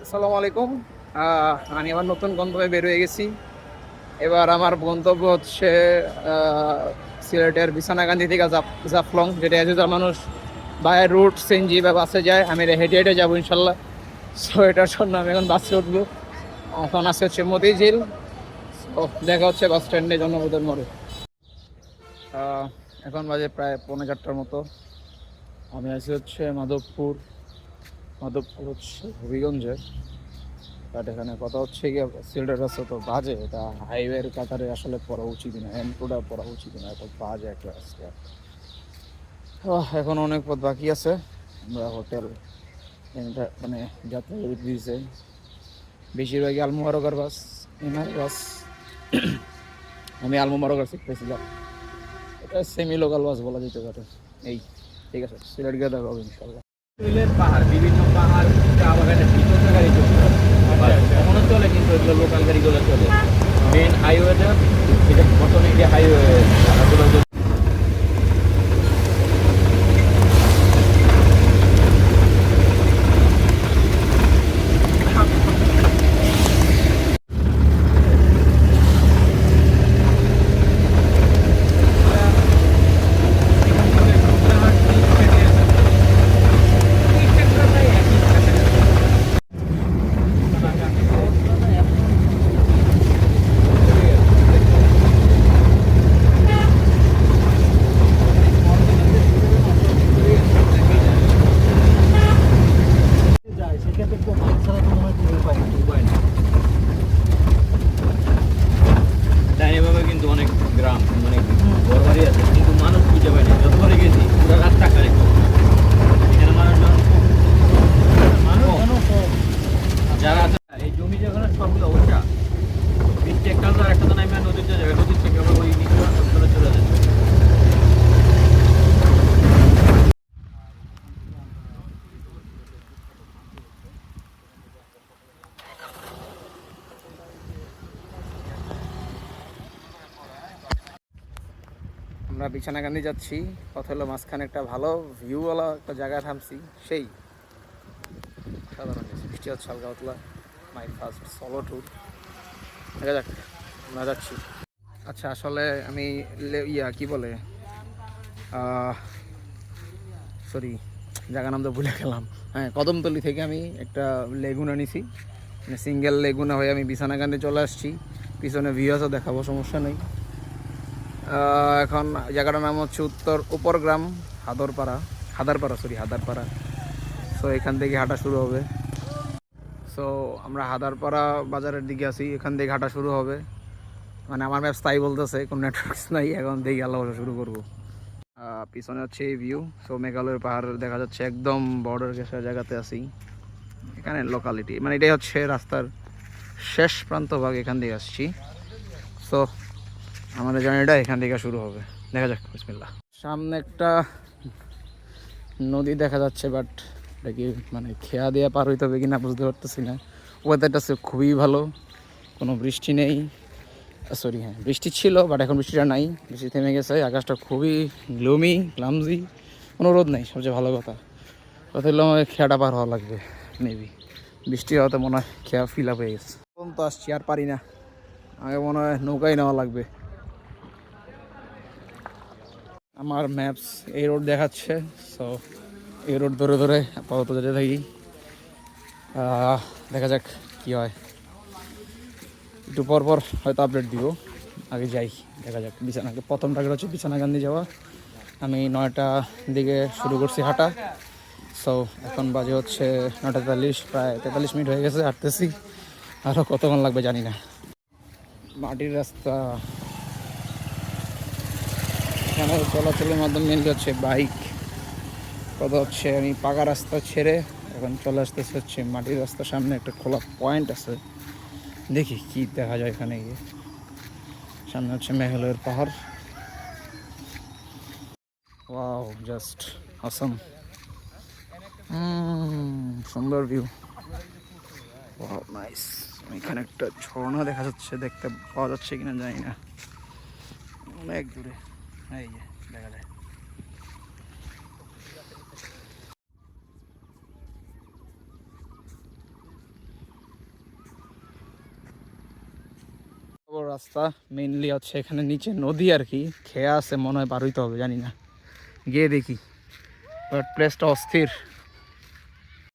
আসসালামু আলাইকুম। আমি আমার নতুন গন্তব্যে বের হয়ে গেছি। এবার আমার গন্তব্য হচ্ছে সিলেটের বিছানাকান্দি থেকে জাফলং, যেটা এজুজার মানুষ বাই রুট সিএনজি বা বাসে যায়। আমি হেঁটে হেঁটে যাবো ইনশাল্লাহ। সো এটার জন্য আমি এখন বাসে উঠবো। এখন আছে হচ্ছে মতিঝিল। ও দেখা হচ্ছে বাস স্ট্যান্ডে জনপদের মোড়ে। আহ, এখন বাজে প্রায় 4:45টার মতো। আমি আছি হচ্ছে মাধবপুর। মাধবপুর হচ্ছে হবিগঞ্জের। বাট এখানে কথা হচ্ছে গিয়ে সিলেটের রাস্তা তো বাজে, এটা হাইওয়ের কাতারে আসলে পড়া উচিত না, এমটোটা পড়া উচিত না, এত বাজে একটা রাস্তা। এখন অনেক পথ বাকি আছে। আমরা হোটেল মানে যাত্রা দিয়েছে বেশিরভাগই আলমোবারকার বাস, এনআর বাস। আমি আলমোবারকার শিখতেছিলাম, এটা সেমি লোকাল বাস বলা যেতে পারে। এই ঠিক আছে, সিলেট গিয়ে দেখা হবে ইনশাল্লাহ। সিলেট পাহাড়, বিভিন্ন পাহাড়, চা বাগানের ভিতরে গাড়ি চলছে, কখনো চলে, কিন্তু এগুলো লোকাল গাড়িগুলো চলে। মেন হাইওয়েটা এটা বর্তমানে এটা হাইওয়ে। ডাইনিভাবে কিন্তু অনেক গ্রাম, অনেক বড় বাড়ি আছে, কিন্তু মানুষ খুঁজে পায় না। যতবারই গেছি পুরো রাস্তা খালি, এখানে মানুষজন যারা আছে এই জমি যেখানে সবগুলো ওঠা বৃষ্টি একটা আর একটা তো নামে নদীর যে জায়গা, নদীর থেকে আবার ওই নিচে চলে যাচ্ছে। আমরা বিছানাকান্দি যাচ্ছি, পথ হলো মাঝখানে একটা ভালো ভিউওয়ালা একটা জায়গায় থামছি। সেই সাধারণ বৃষ্টি হচ্ছে হালকা পাতলা। মাই ফার্স্ট সলো ট্যুর, দেখা যাক আমরা যাচ্ছি। আচ্ছা, আসলে আমি কি বলে, সরি জায়গার নাম তো ভুলে গেলাম। হ্যাঁ, কদমতলি থেকে আমি একটা লেগুনা নিছি, মানে সিঙ্গেল লেগুনা হয়ে আমি বিছানাকান্দি চলে আসছি। পিছনে ভিউ আছে, দেখাবো, সমস্যা নেই। এখন জায়গাটার নাম হচ্ছে উত্তর উপরগ্রাম, হাদারপাড়া। সো এখান থেকে হাঁটা শুরু হবে। সো আমরা হাদারপাড়া বাজারের দিকে আছি, এখান থেকে হাঁটা শুরু হবে। মানে আমার ম্যাপস তাই বলতেছে, কোনো নেটওয়ার্কস নাই, এখন থেকে আল্লাহ শুরু করবো। পিছনে হচ্ছে এই ভিউ। সো মেঘালয়ের পাহাড় দেখা যাচ্ছে, একদম বর্ডার ঘেঁষা জায়গাতে আছি। এখানে লোকালিটি মানে এটাই হচ্ছে রাস্তার শেষ প্রান্ত ভাগ, এখান থেকে আসছি। সো আমাদের জার্নিটা এখান থেকে শুরু হবে, দেখা যাক, বিসমিল্লাহ। সামনে একটা নদী দেখা যাচ্ছে, বাট এটা কি মানে খেয়া দিয়ে পার হইতে হবে কিনা বুঝতে পারতেছি না। ওয়েদারটা খুবই ভালো, কোনো বৃষ্টি নেই। সরি, হ্যাঁ বৃষ্টি ছিল, বাট এখন বৃষ্টিটা নাই, বৃষ্টি থেমে গেছে। আকাশটা খুবই গ্লামজি, কোনো রোদ নেই, সবচেয়ে ভালো কথা। কথা হলো আমাকে খেয়াটা পার হওয়া লাগবে মেবি, বৃষ্টি হওয়াতে মনে হয় খেয়া ফিল আপ হয়ে গেছে। এখন তো আসছি, আর পারি না, আগে মনে হয় নৌকাই নেওয়া লাগবে। আমার ম্যাপস এই রোড দেখাচ্ছে, সো এই রোড ধরে ধরে আপাতত যেতে থাকি। দেখা যাক কি হয়, একটু পর পর হয়তো আপডেট দিব। আগে যাই, দেখা যাক। প্রথম টার্গেট হচ্ছে বিছানাকান্দি যাওয়া। আমি 9টা দিকে শুরু করছি হাঁটা। সো এখন বাজে হচ্ছে 9:43, প্রায় 43 মিনিট হয়ে গেছে হাঁটতেছি। আরও কতক্ষণ লাগবে জানি না। মাটির রাস্তা, এখানে চলাচলের মাধ্যমে মেনলি হচ্ছে বাইক। কথা হচ্ছে আমি পাকা রাস্তা ছেড়ে এখন চলে আসতেছে হচ্ছে মাটির রাস্তার সামনে একটা খোলা পয়েন্ট আছে, দেখি কি দেখা যায় এখানে গিয়ে। সামনে হচ্ছে মেঘালয়ের পাহাড়। ওয়াও, জাস্ট অসম। সুন্দর ভিউ, ওয়াও নাইস। এখানে একটা ঝর্ণা দেখা যাচ্ছে, দেখতে পাওয়া যাচ্ছে কিনা জানি না, অনেক দূরে। এই যে দেখা যায়। ও রাস্তা মেইনলি হচ্ছে এখানে নিচে নদী আর কি, খেয়া আছে মনে হয়, পার হইতে হবে জানি না, গিয়ে দেখি। বাট প্লেসটা অস্থির।